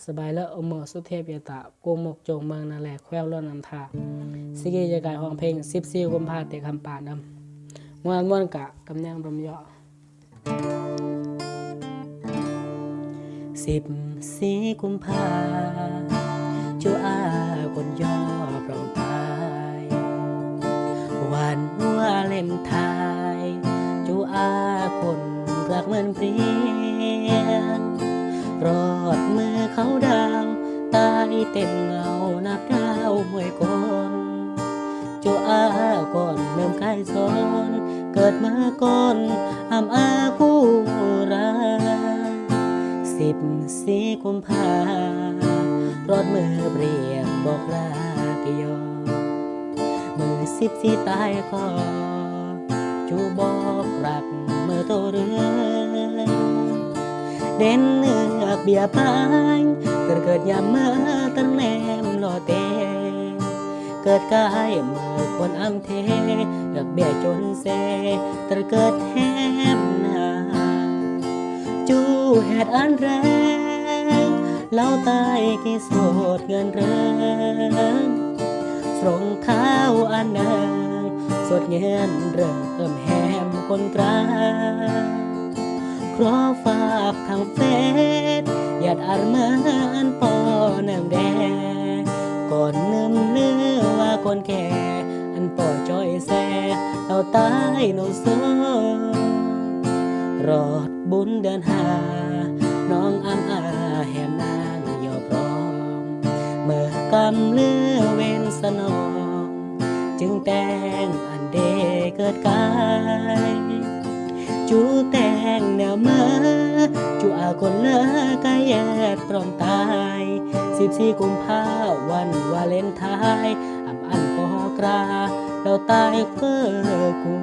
สบายแล้วอมสุเทพยตะกงหมกโจงเมืองนาแหลแควล้นนำทาสิกีจะกายห้องเพลง14กุมภาเตะคำป่าดำม่วนกะกำแนงรมย่อ14กุมภาจูอาคนย่อปรองตายวันวาเลนไทน์จูอาคนรักเหมือนเปรียนรอดมือเขาดาวตายเต็มเงานับดาวมวยกนจูอาก่อนเริ่มใกล้ซ้อนเกิดมาก่อนอำอาคู่รัก14กุมภารอดมือเปรียบบอกลากยอมือ14ตายคอจูบอกรักเมื่อโตเรือเด่นเนื้อเบียปานเกิดยามเมื่อตั้งแนมรอเตเกิดกายเมื่อคนอำเทอยากเบียจนเซตระเกิดแฮมนาจูแหดอันแรงเล่าตายกี่โสดเงินเริงสรงข้าวอันหนึ่งสดเงินเริ่มแฮมคนกลางขอฝากทางเฟซหยาดอาร์เมันปอเนื่องแดก่อนนึมเลือว่าคนแก่อันปอจอยแซ่เราตายน้องโซรอดบุญเดินหาน้องอ้ำอาแหมนางยอพร้อมเมื่อกำเลือเว้นสนองจึงแต่งอันเดเกิดกายจูแต่งแนวเมื่อจูอาคนเลิกกายแยดพร้อมตาย14กุมภาวันวาเลนไทน์อำอันปอกราเราตายเพื่อกู